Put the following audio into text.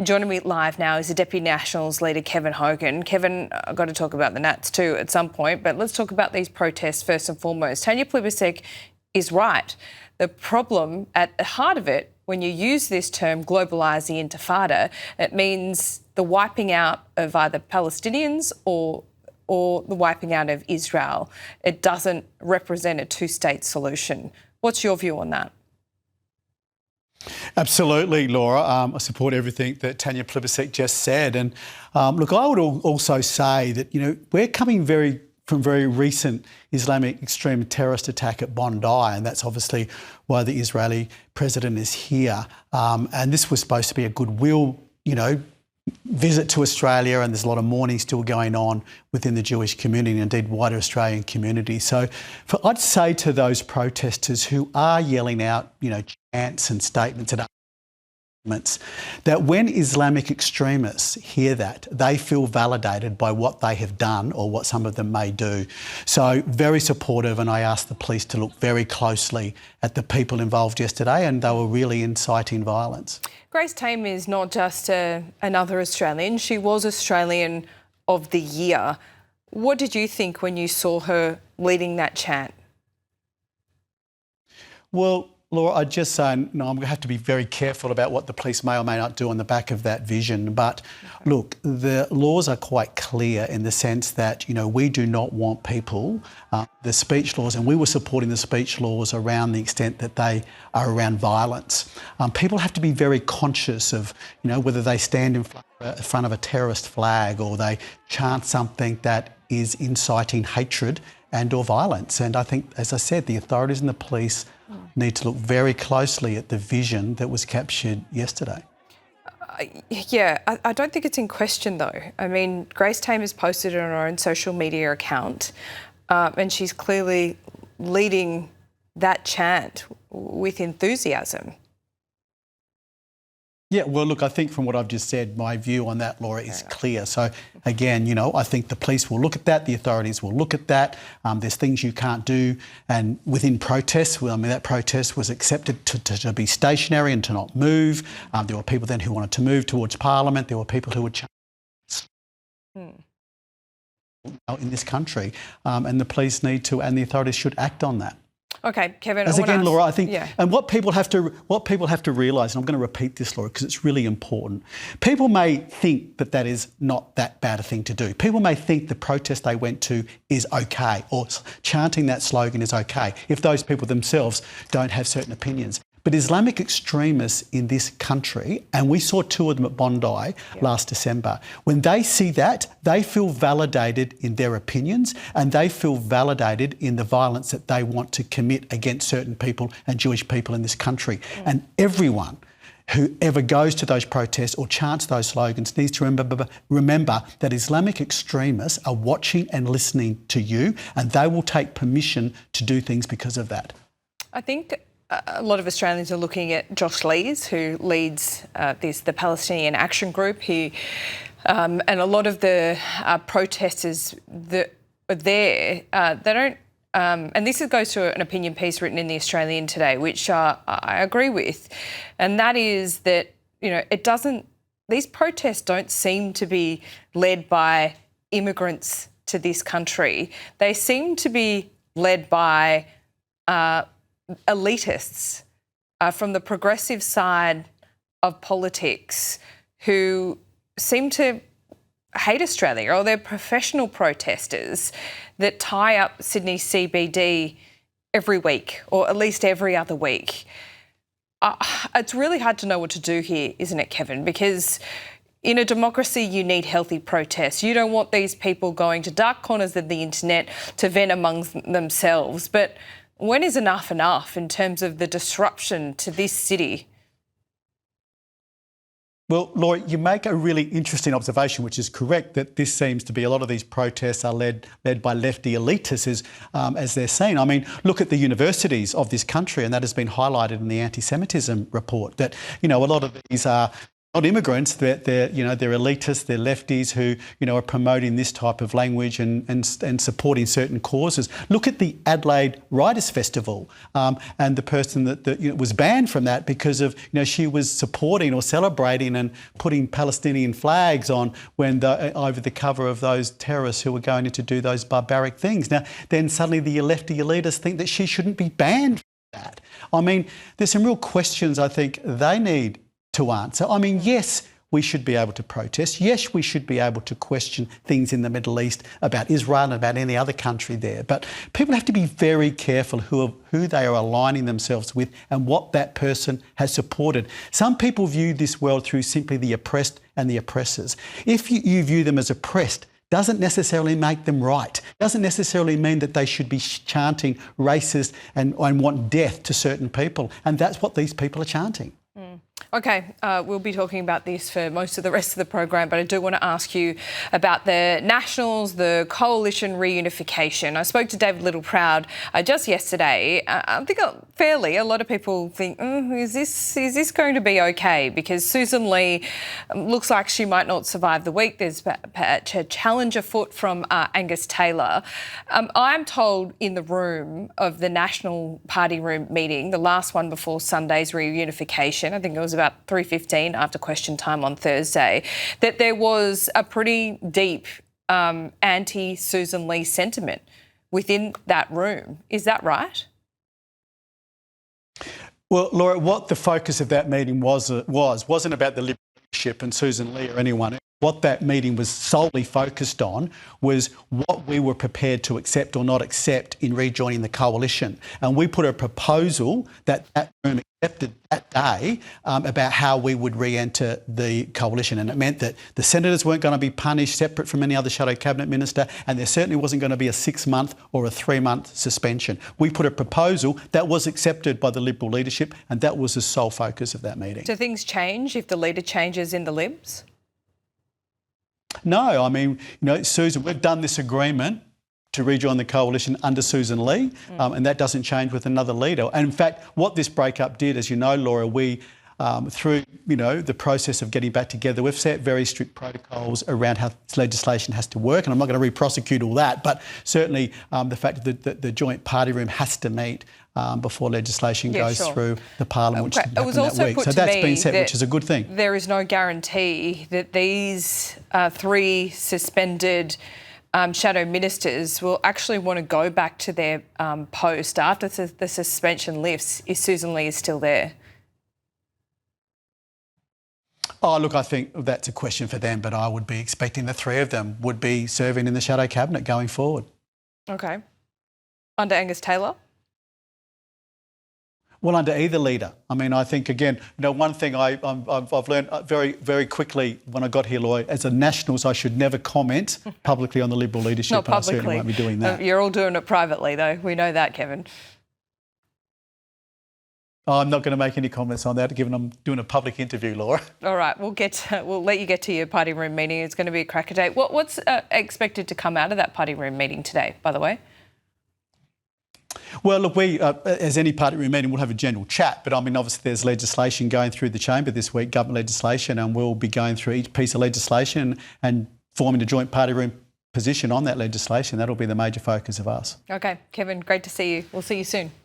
Joining me live now is the Deputy Nationals leader, Kevin Hogan. Kevin, I've got to talk about the Nats too at some point, but let's talk about these protests first and foremost. Tanya Plibersek is right. The problem at the heart of it, when you use this term, globalise the intifada, it means the wiping out of either Palestinians or the wiping out of Israel. It doesn't represent a two-state solution. What's your view on that? Absolutely, Laura. I support everything that Tanya Plibersek just said. And look, I would also say that, we're coming from very recent Islamic extreme terrorist attack at Bondi, and that's obviously why the Israeli president is here. And this was supposed to be a goodwill, visit to Australia, and there's a lot of mourning still going on within the Jewish community and indeed wider Australian community. So I'd say to those protesters who are yelling out, chants and statements and that when Islamic extremists hear that, they feel validated by what they have done or what some of them may do. So very supportive, and I asked the police to look very closely at the people involved yesterday, and they were really inciting violence. Grace Tame is not just another Australian. She was Australian of the Year. What did you think when you saw her leading that chant? Well, Laura, I'd just say, I'm going to have to be very careful about what the police may or may not do on the back of that vision. But look, the laws are quite clear in the sense that, we do not want people, the speech laws, and we were supporting the speech laws around the extent that they are around violence. People have to be very conscious of, whether they stand in front of a terrorist flag or they chant something that is inciting hatred and or violence. And I think, as I said, the authorities and the police need to look very closely at the vision that was captured yesterday. I don't think it's in question though. I mean, Grace Tame has posted it on her own social media account and she's clearly leading that chant with enthusiasm. Yeah, well, look, I think from what I've just said, my view on that, Laura, is clear. So, again, I think the police will look at that, the authorities will look at that. There's things you can't do. And within protests, that protest was accepted to be stationary and to not move. There were people then who wanted to move towards Parliament. There were people who would change in this country. And the police need to, and the authorities should act on that. Okay, Kevin. As again, Laura, I think, and what people have to realise, and I'm going to repeat this, Laura, because it's really important. People may think that is not that bad a thing to do. People may think the protest they went to is okay, or chanting that slogan is okay, if those people themselves don't have certain opinions. But Islamic extremists in this country, and we saw two of them at Bondi last December, when they see that, they feel validated in their opinions and they feel validated in the violence that they want to commit against certain people and Jewish people in this country. And everyone who ever goes to those protests or chants those slogans needs to remember that Islamic extremists are watching and listening to you, and they will take permission to do things because of that. I think a lot of Australians are looking at Josh Lees, who leads the Palestinian Action Group. And a lot of the protesters that are there, they don't. And this goes to an opinion piece written in The Australian today, which I agree with, and that is that these protests don't seem to be led by immigrants to this country. They seem to be led by elitists from the progressive side of politics who seem to hate Australia, or they're professional protesters that tie up Sydney CBD every week, or at least every other week. It's really hard to know what to do here, isn't it, Kevin? Because in a democracy, you need healthy protests. You don't want these people going to dark corners of the internet to vent among themselves. But when is enough in terms of the disruption to this city? Well, Laura, you make a really interesting observation, which is correct, that this seems to be a lot of these protests are led by lefty elitists as they're seen. I mean, look at the universities of this country, and that has been highlighted in the anti-Semitism report, that, a lot of these are not immigrants, they're elitists, they're lefties who, are promoting this type of language and supporting certain causes. Look at the Adelaide Writers' Festival and the person that was banned from that because of, she was supporting or celebrating and putting Palestinian flags on when over the cover of those terrorists who were going in to do those barbaric things. Now, then suddenly the lefty elitists think that she shouldn't be banned from that. I mean, there's some real questions I think they need to answer. I mean, yes, we should be able to protest. Yes, we should be able to question things in the Middle East about Israel and about any other country there. But people have to be very careful who they are aligning themselves with and what that person has supported. Some people view this world through simply the oppressed and the oppressors. If you view them as oppressed, doesn't necessarily make them right. Doesn't necessarily mean that they should be chanting racist and want death to certain people. And that's what these people are chanting. Okay, we'll be talking about this for most of the rest of the program, but I do want to ask you about the Nationals, the coalition reunification. I spoke to David Littleproud just yesterday. I think fairly a lot of people think, is this going to be okay? Because Susan Lee looks like she might not survive the week. There's a challenge afoot from Angus Taylor. I'm told in the room of the National Party room meeting, the last one before Sunday's reunification, I think it was about 3:15 after question time on Thursday, that there was a pretty deep anti-Susan Lee sentiment within that room. Is that right? Well, Laura, what the focus of that meeting wasn't about the Liberal leadership and Susan Lee or anyone. What that meeting was solely focused on was what we were prepared to accept or not accept in rejoining the coalition. And we put a proposal that room accepted that day about how we would re-enter the coalition. And it meant that the senators weren't going to be punished separate from any other shadow cabinet minister, and there certainly wasn't going to be a 6-month or a 3-month suspension. We put a proposal that was accepted by the Liberal leadership, and that was the sole focus of that meeting. Do things change if the leader changes in the Libs? No, I mean, Susan, we've done this agreement to rejoin the coalition under Susan Lee, and that doesn't change with another leader. And in fact, what this breakup did, as you know, Laura, we, through, the process of getting back together, we've set very strict protocols around how this legislation has to work, and I'm not going to re-prosecute all that, but certainly the fact that the joint party room has to meet before legislation goes through the parliament, which happened that week. So that's been set, which is a good thing. There is no guarantee that these 3 suspended shadow ministers will actually want to go back to their post after the suspension lifts if Susan Lee is still there. Oh, look, I think that's a question for them, but I would be expecting the 3 of them would be serving in the shadow cabinet going forward. Okay. Under Angus Taylor? Well, under either leader. I mean, I think, again, one thing I've learned very, very quickly when I got here, Lloyd, as a Nationals, I should never comment publicly on the Liberal leadership. Not publicly. I certainly won't be doing that. You're all doing it privately, though. We know that, Kevin. I'm not going to make any comments on that, given I'm doing a public interview, Laura. All right, we'll let you get to your party room meeting. It's going to be a cracker day. What's expected to come out of that party room meeting today, by the way? Well, look, we, as any party room meeting, we'll have a general chat, but I mean, obviously there's legislation going through the chamber this week, government legislation, and we'll be going through each piece of legislation and forming a joint party room position on that legislation. That'll be the major focus of us. Okay, Kevin, great to see you. We'll see you soon.